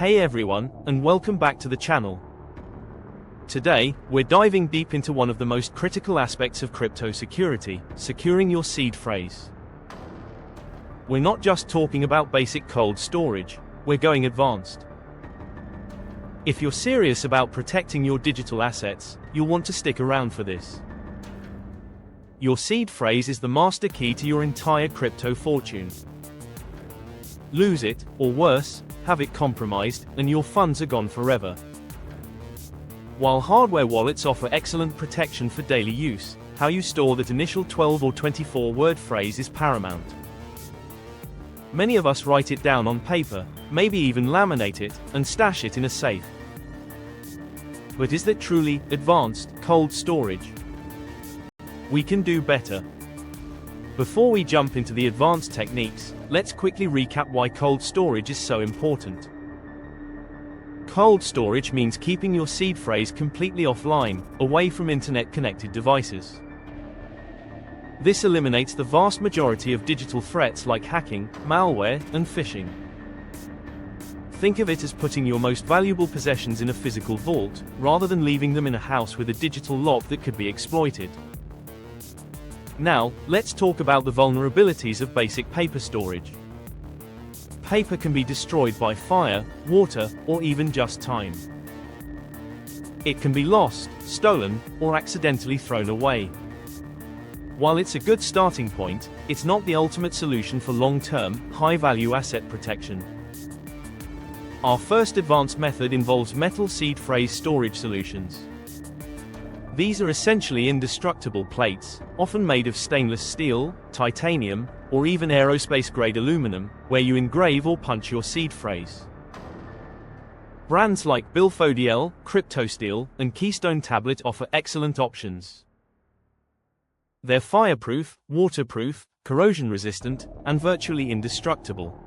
Hey everyone, and welcome back to the channel. Today, we're diving deep into one of the most critical aspects of crypto security, securing your seed phrase. We're not just talking about basic cold storage, we're going advanced. If you're serious about protecting your digital assets, you'll want to stick around for this. Your seed phrase is the master key to your entire crypto fortune. Lose it, or worse, have it compromised, and your funds are gone forever. While hardware wallets offer excellent protection for daily use, how you store that initial 12 or 24 word phrase is paramount. Many of us write it down on paper, maybe even laminate it, and stash it in a safe. But is that truly advanced cold storage? We can do better. Before we jump into the advanced techniques, let's quickly recap why cold storage is so important. Cold storage means keeping your seed phrase completely offline, away from internet-connected devices. This eliminates the vast majority of digital threats like hacking, malware, and phishing. Think of it as putting your most valuable possessions in a physical vault, rather than leaving them in a house with a digital lock that could be exploited. Now, let's talk about the vulnerabilities of basic paper storage. Paper can be destroyed by fire, water, or even just time. It can be lost, stolen, or accidentally thrown away. While it's a good starting point, it's not the ultimate solution for long-term, high-value asset protection. Our first advanced method involves metal seed phrase storage solutions. These are essentially indestructible plates, often made of stainless steel, titanium, or even aerospace-grade aluminum, where you engrave or punch your seed phrase. Brands like Bilfodiel, CryptoSteel, and Keystone Tablet offer excellent options. They're fireproof, waterproof, corrosion-resistant, and virtually indestructible.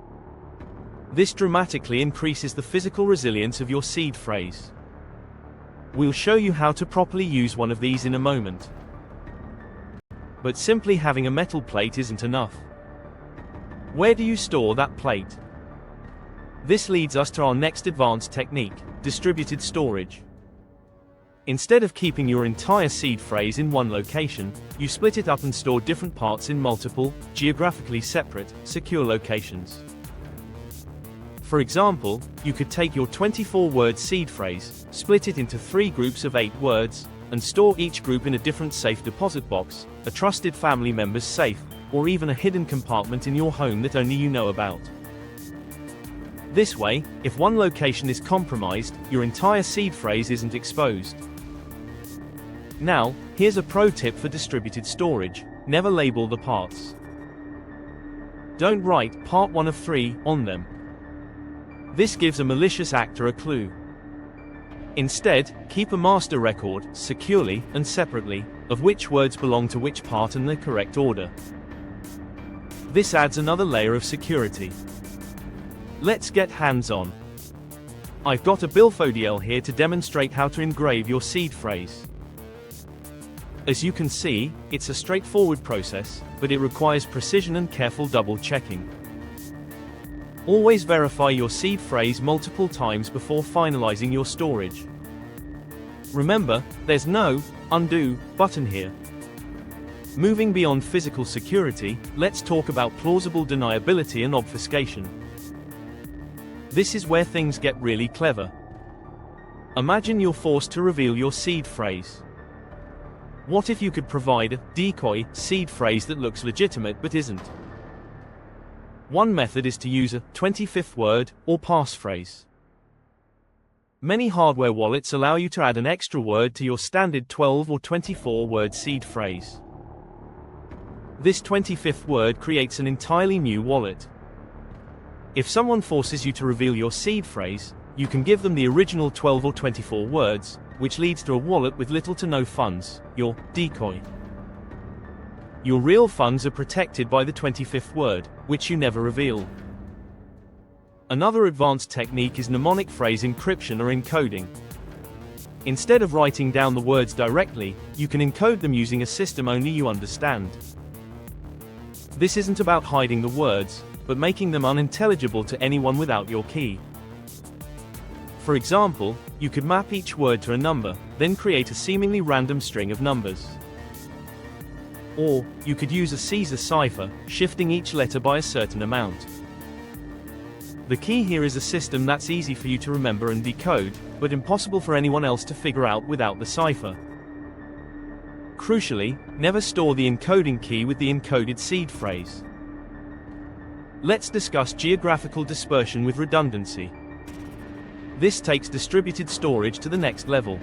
This dramatically increases the physical resilience of your seed phrase. We'll show you how to properly use one of these in a moment. But simply having a metal plate isn't enough. Where do you store that plate? This leads us to our next advanced technique, distributed storage. Instead of keeping your entire seed phrase in one location, you split it up and store different parts in multiple, geographically separate, secure locations. For example, you could take your 24-word seed phrase, split it into 3 groups of 8 words, and store each group in a different safe deposit box, a trusted family member's safe, or even a hidden compartment in your home that only you know about. This way, if one location is compromised, your entire seed phrase isn't exposed. Now, here's a pro tip for distributed storage: never label the parts. Don't write part 1 of 3 on them. This gives a malicious actor a clue. Instead, keep a master record, securely and separately, of which words belong to which part in the correct order. This adds another layer of security. Let's get hands-on. I've got a Bilfodiel here to demonstrate how to engrave your seed phrase. As you can see, it's a straightforward process, but it requires precision and careful double-checking. Always verify your seed phrase multiple times before finalizing your storage. Remember, there's no undo button here. Moving beyond physical security, let's talk about plausible deniability and obfuscation. This is where things get really clever. Imagine you're forced to reveal your seed phrase. What if you could provide a decoy seed phrase that looks legitimate but isn't? One method is to use a 25th word, or passphrase. Many hardware wallets allow you to add an extra word to your standard 12 or 24 word seed phrase. This 25th word creates an entirely new wallet. If someone forces you to reveal your seed phrase, you can give them the original 12 or 24 words, which leads to a wallet with little to no funds, your decoy. Your real funds are protected by the 25th word, which you never reveal. Another advanced technique is mnemonic phrase encryption or encoding. Instead of writing down the words directly, you can encode them using a system only you understand. This isn't about hiding the words, but making them unintelligible to anyone without your key. For example, you could map each word to a number, then create a seemingly random string of numbers. Or, you could use a Caesar cipher, shifting each letter by a certain amount. The key here is a system that's easy for you to remember and decode, but impossible for anyone else to figure out without the cipher. Crucially, never store the encoding key with the encoded seed phrase. Let's discuss geographical dispersion with redundancy. This takes distributed storage to the next level.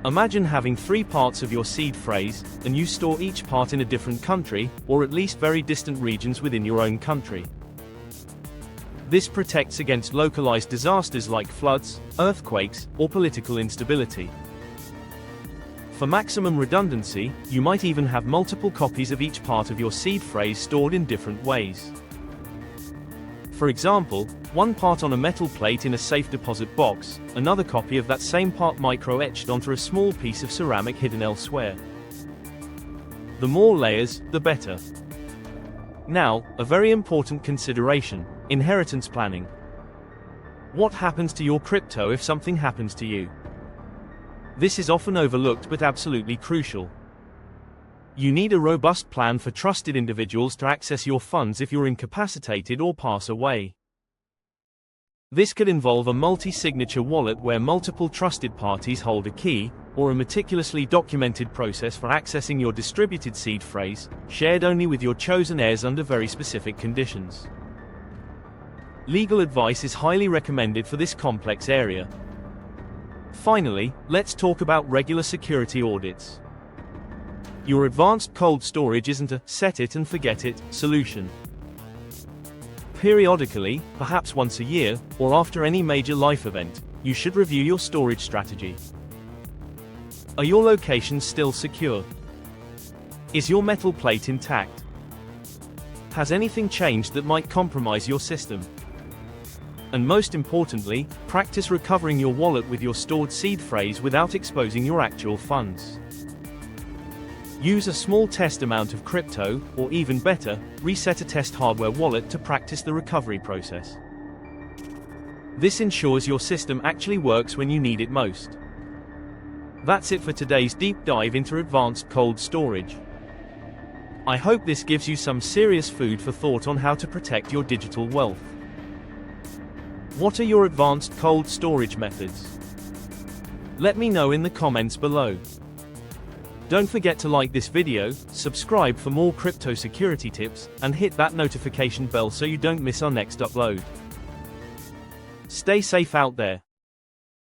Imagine having 3 parts of your seed phrase, and you store each part in a different country, or at least very distant regions within your own country. This protects against localized disasters like floods, earthquakes, or political instability. For maximum redundancy, you might even have multiple copies of each part of your seed phrase stored in different ways. For example, one part on a metal plate in a safe deposit box, another copy of that same part micro-etched onto a small piece of ceramic hidden elsewhere. The more layers, the better. Now, a very important consideration: inheritance planning. What happens to your crypto if something happens to you? This is often overlooked but absolutely crucial. You need a robust plan for trusted individuals to access your funds if you're incapacitated or pass away. This could involve a multi-signature wallet where multiple trusted parties hold a key, or a meticulously documented process for accessing your distributed seed phrase, shared only with your chosen heirs under very specific conditions. Legal advice is highly recommended for this complex area. Finally, let's talk about regular security audits. Your advanced cold storage isn't a set-it-and-forget-it solution. Periodically, perhaps once a year, or after any major life event, you should review your storage strategy. Are your locations still secure? Is your metal plate intact? Has anything changed that might compromise your system? And most importantly, practice recovering your wallet with your stored seed phrase without exposing your actual funds. Use a small test amount of crypto, or even better, reset a test hardware wallet to practice the recovery process. This ensures your system actually works when you need it most. That's it for today's deep dive into advanced cold storage. I hope this gives you some serious food for thought on how to protect your digital wealth. What are your advanced cold storage methods? Let me know in the comments below. Don't forget to like this video, subscribe for more crypto security tips, and hit that notification bell so you don't miss our next upload. Stay safe out there.